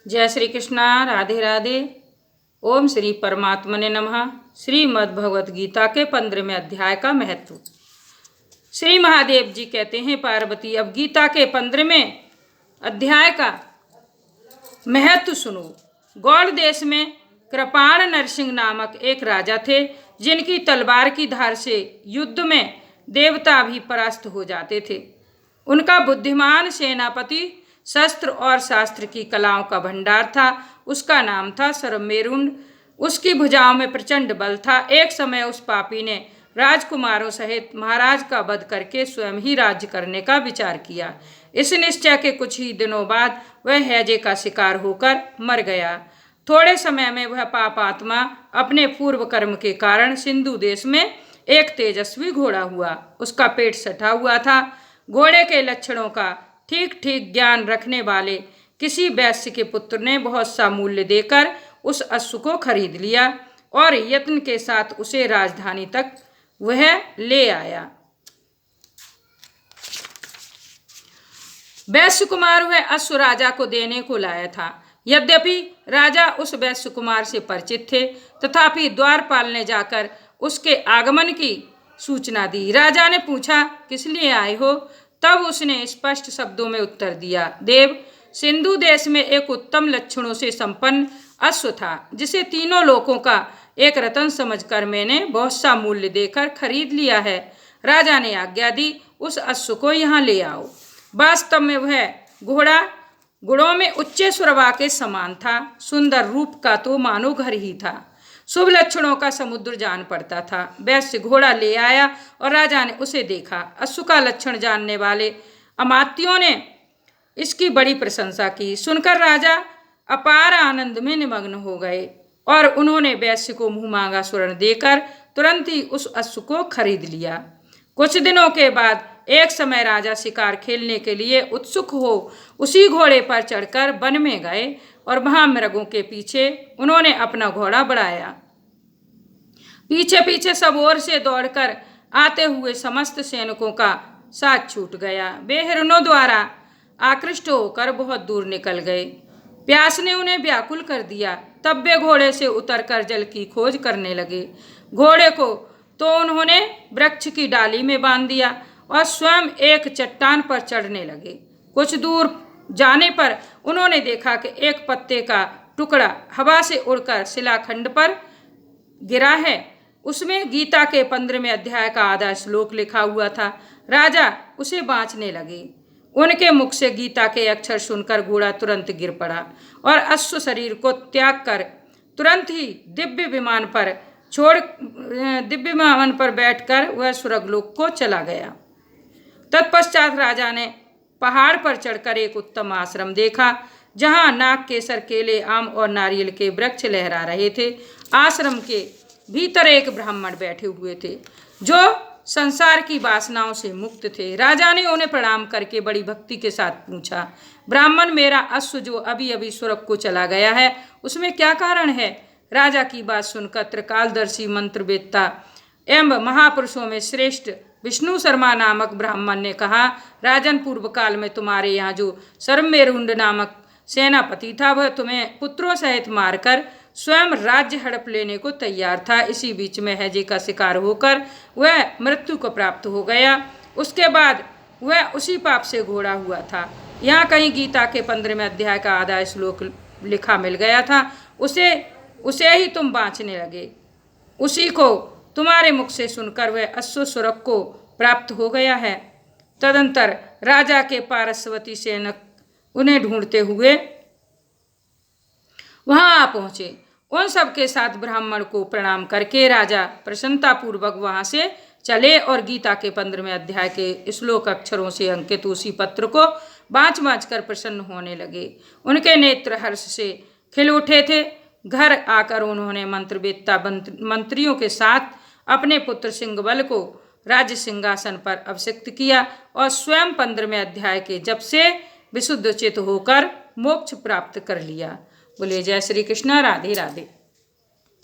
जय श्री कृष्णा। राधे राधे। ओम श्री परमात्मने नमः। श्रीमद् भगवत गीता के 15वें अध्याय का महत्व। श्री महादेव जी कहते हैं, पार्वती अब गीता के 15वें अध्याय का महत्व सुनो। गौड़ देश में कृपाण नरसिंह नामक एक राजा थे, जिनकी तलवार की धार से युद्ध में देवता भी परास्त हो जाते थे। उनका बुद्धिमान सेनापति शस्त्र और शास्त्र की कलाओं का भंडार था। उसका नाम था सरमेरुंड। उसकी भुजाओं में प्रचंड बल था। एक समय उस पापी ने राजकुमारों सहित महाराज का वध करके स्वयं ही राज्य करने का विचार किया। इस निश्चय के कुछ ही दिनों बाद वह हैजे का शिकार होकर मर गया। थोड़े समय में वह पापात्मा अपने पूर्व कर्म के कारण सिंधु देश में एक तेजस्वी घोड़ा हुआ। उसका पेट सटा हुआ था। घोड़े के लक्षणों का ठीक ठीक ज्ञान रखने वाले किसी वैश्य के पुत्र ने बहुत सा मूल्य देकर उस अश्व को खरीद लिया और यत्न के साथ उसे राजधानी तक वह ले आया। वैश्य कुमार वह अश्व राजा को देने को लाया था। यद्यपि राजा उस वैश्य कुमार से परिचित थे, तथापि द्वारपाल ने जाकर उसके आगमन की सूचना दी। राजा ने पूछा, किस लिए आए हो? तब उसने स्पष्ट शब्दों में उत्तर दिया, देव, सिंधु देश में एक उत्तम लक्षणों से संपन्न अश्व था, जिसे तीनों लोकों का एक रत्न समझकर मैंने बहुत सा मूल्य देकर खरीद लिया है। राजा ने आज्ञा दी, उस अश्व को यहाँ ले आओ। वास्तव में वह घोड़ा गुणों में उच्च सुरवा के समान था। सुंदर रूप का तो मानो घर ही था। शुभ लक्षणों का समुद्र जान पड़ता था। वैश्य घोड़ा ले आया और राजा ने उसे देखा। अश्व का लक्षण जानने वाले अमात्यों ने इसकी बड़ी प्रशंसा की। सुनकर राजा अपार आनंद में निमग्न हो गए और उन्होंने वैश्य को मुँह मांगा स्वर्ण देकर तुरंत ही उस अश्व को खरीद लिया। कुछ दिनों के बाद एक समय राजा शिकार खेलने के लिए उत्सुक हो उसी घोड़े पर चढ़कर वन में गए और वहां मृगों के पीछे उन्होंने अपना घोड़ा बढ़ाया। पीछे पीछे सब ओर से दौड़कर आते हुए समस्त सैनिकों का साथ छूट गया। वे हिरणों द्वारा आकृष्ट होकर बहुत दूर निकल गए। प्यास ने उन्हें व्याकुल कर दिया। तब वे घोड़े से उतरकर जल की खोज करने लगे। घोड़े को तो उन्होंने वृक्ष की डाली में बांध दिया और स्वयं एक चट्टान पर चढ़ने लगे। कुछ दूर जाने पर उन्होंने देखा कि एक पत्ते का टुकड़ा हवा से उड़कर शिलाखंड पर गिरा है। उसमें गीता के 15वें अध्याय का आधा श्लोक लिखा हुआ था। राजा उसे बाँचने लगे। उनके मुख से गीता के अक्षर सुनकर घोड़ा तुरंत गिर पड़ा और अश्व शरीर को त्याग कर तुरंत ही दिव्य विमान पर बैठकर वह स्वर्गलोक को चला गया। तत्पश्चात राजा ने पहाड़ पर चढ़कर एक उत्तम आश्रम देखा, जहां नाग, केसर, केले, आम और नारियल के वृक्ष लहरा रहे थे। आश्रम के भीतर एक ब्राह्मण बैठे हुए थे, जो संसार की वासनाओं से मुक्त थे। राजा ने उन्हें प्रणाम करके बड़ी भक्ति के साथ पूछा, ब्राह्मण, मेरा अश्व जो अभी अभी स्वर्ग को चला गया है, उसमें क्या कारण है? राजा की बात सुनकर त्रिकालदर्शी मंत्रवेत्ता एवं महापुरुषों में श्रेष्ठ विष्णु शर्मा नामक ब्राह्मण ने कहा, राजन, पूर्व काल में तुम्हारे यहाँ जो सरमेरुंड नामक सेनापति था, वह तुम्हें पुत्रों सहित मारकर स्वयं राज्य हड़प लेने को तैयार था। इसी बीच में हैजे का शिकार होकर वह मृत्यु को प्राप्त हो गया। उसके बाद वह उसी पाप से घोड़ा हुआ था। यहाँ कहीं गीता के 15वें अध्याय का आधा श्लोक लिखा मिल गया था। उसे ही तुम बाँचने लगे। उसी को तुम्हारे मुख से सुनकर वह अश्व स्वर्ग को प्राप्त हो गया है। तदंतर राजा के पारस्वती सैनिक उन्हें ढूंढते हुए वहां आ पहुंचे। उन सब के साथ ब्राह्मण को प्रणाम करके राजा प्रसन्नतापूर्वक वहां से चले और गीता के 15वें अध्याय के श्लोक अक्षरों से अंकित उसी पत्र को बाँच बाँच कर प्रसन्न होने लगे। उनके नेत्र हर्ष से खिल उठे थे। घर आकर उन्होंने मंत्रवेत्ता मंत्रियों के साथ अपने पुत्र सिंहबल को राज्य सिंहासन पर अभिषिक्त किया और स्वयं 15वें अध्याय के जप से विशुद्ध चित्त होकर मोक्ष प्राप्त कर लिया। बोले जय श्री कृष्ण। राधे राधे।